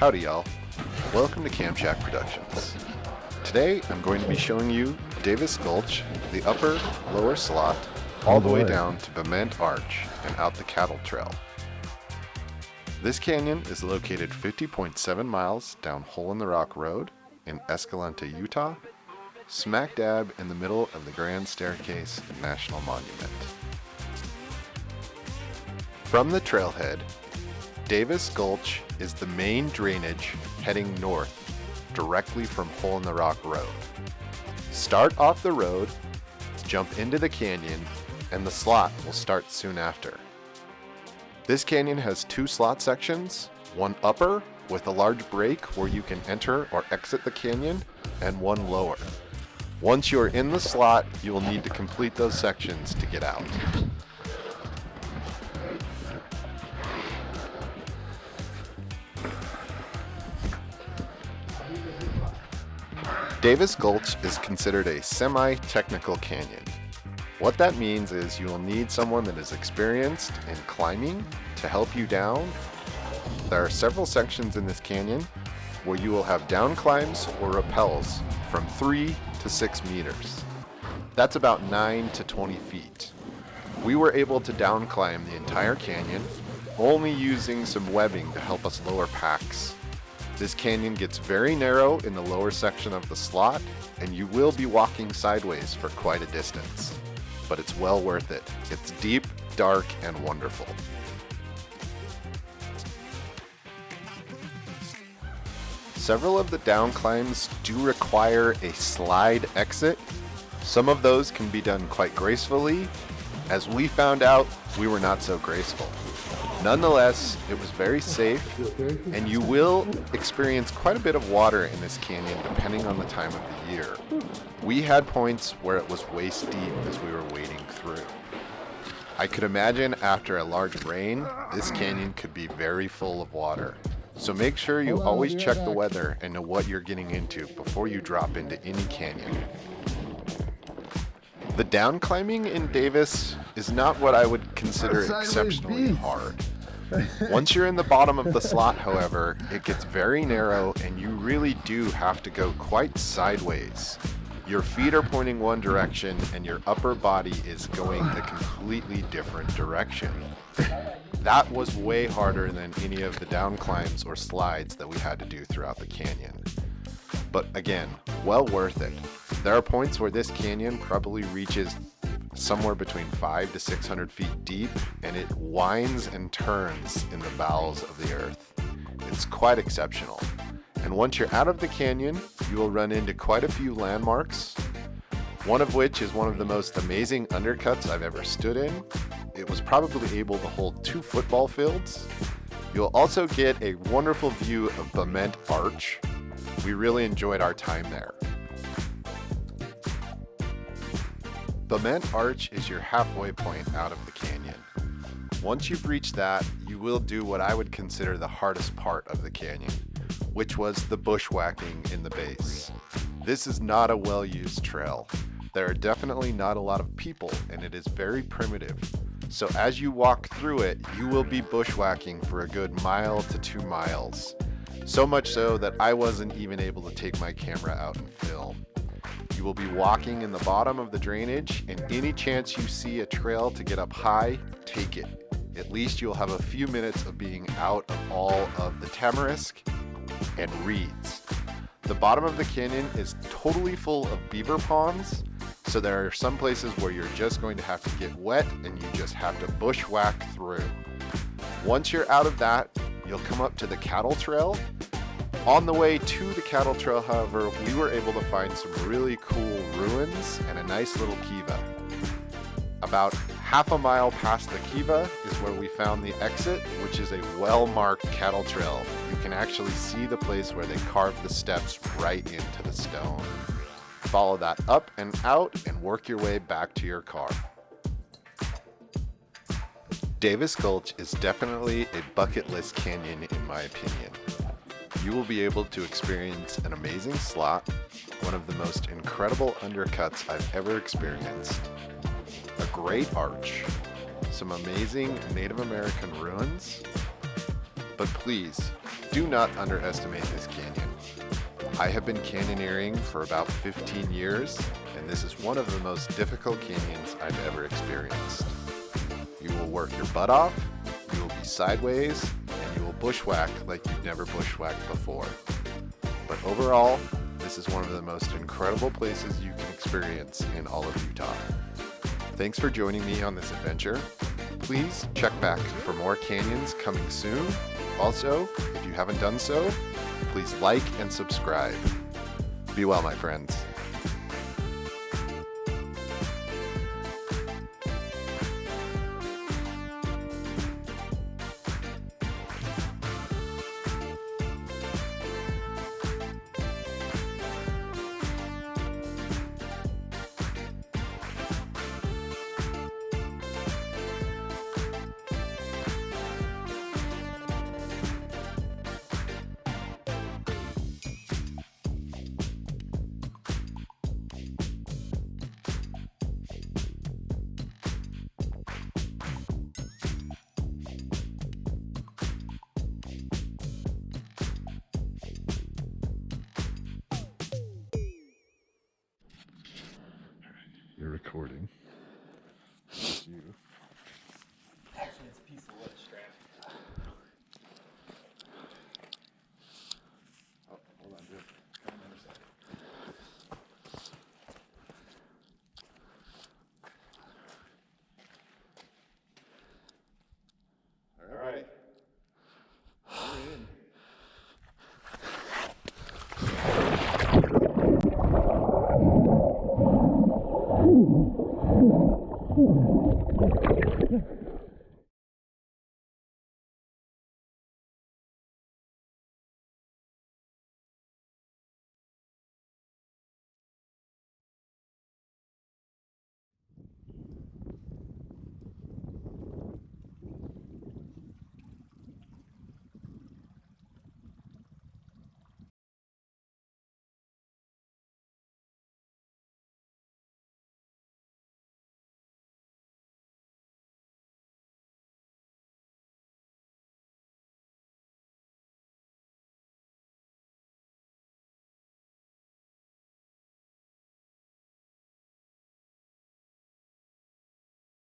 Howdy y'all, welcome to Cam Shack Productions. Today I'm going to be showing you Davis Gulch, the upper, lower slot, all the way down to Bement Arch and out the cattle trail. This canyon is located 50.7 miles down Hole in the Rock Road in Escalante, Utah, smack dab in the middle of the Grand Staircase National Monument. From the trailhead, Davis Gulch is the main drainage heading north, directly from Hole in the Rock Road. Start off the road, jump into the canyon, and the slot will start soon after. This canyon has two slot sections, one upper with a large break where you can enter or exit the canyon, and one lower. Once you are in the slot, you will need to complete those sections to get out. Davis Gulch is considered a semi-technical canyon. What that means is you will need someone that is experienced in climbing to help you down. There are several sections in this canyon where you will have down climbs or rappels from 3 to 6 meters. That's about 9 to 20 feet. We were able to down climb the entire canyon, only using some webbing to help us lower packs. This canyon gets very narrow in the lower section of the slot, and you will be walking sideways for quite a distance. But it's well worth it. It's deep, dark, and wonderful. Several of the down climbs do require a slide exit. Some of those can be done quite gracefully. As we found out, we were not so graceful. Nonetheless, it was very safe, and you will experience quite a bit of water in this canyon depending on the time of the year. We had points where it was waist deep as we were wading through. I could imagine after a large rain, this canyon could be very full of water. So make sure you always check the weather and know what you're getting into before you drop into any canyon. The down climbing in Davis is not what I would consider exceptionally hard. Once you're in the bottom of the slot, however, it gets very narrow and you really do have to go quite sideways. Your feet are pointing one direction and your upper body is going a completely different direction. That was way harder than any of the down climbs or slides that we had to do throughout the canyon. But again, well worth it. There are points where this canyon probably reaches somewhere between 500 to 600 feet deep, and it winds and turns in the bowels of the earth. It's quite exceptional. And once you're out of the canyon, you will run into quite a few landmarks, one of which is one of the most amazing undercuts I've ever stood in. It was probably able to hold 2 football fields. You'll also get a wonderful view of Bement Arch. We really enjoyed our time there. Bement Arch is your halfway point out of the canyon. Once you've reached that, you will do what I would consider the hardest part of the canyon, which was the bushwhacking in the base. This is not a well-used trail. There are definitely not a lot of people, and it is very primitive. So as you walk through it, you will be bushwhacking for a good mile to 2 miles. So much so that I wasn't even able to take my camera out and film. You will be walking in the bottom of the drainage, and any chance you see a trail to get up high, take it. At least you'll have a few minutes of being out of all of the tamarisk and reeds. The bottom of the canyon is totally full of beaver ponds, so there are some places where you're just going to have to get wet and you just have to bushwhack through. Once you're out of that, you'll come up to the cattle trail. On the way to the cattle trail, however, we were able to find some really cool ruins and a nice little kiva. About half a mile past the kiva is where we found the exit, which is a well-marked cattle trail. You can actually see the place where they carved the steps right into the stone. Follow that up and out and work your way back to your car. Davis Gulch is definitely a bucket list canyon in my opinion. You will be able to experience an amazing slot, one of the most incredible undercuts I've ever experienced, a great arch, some amazing Native American ruins, but please, Do not underestimate this canyon. I have been canyoneering for about 15 years, and this is one of the most difficult canyons I've ever experienced. You will work your butt off, you will be sideways, and you will bushwhack like you've never bushwhacked before. But overall, this is one of the most incredible places you can experience in all of Utah. Thanks for joining me on this adventure. Please check back for more canyons coming soon. Also, if you haven't done so, please like and subscribe. Be well, my friends. You're recording. You. Actually, it's a piece of wood strap. Oh, hold on, dude. Come on the other side. All right. We're in.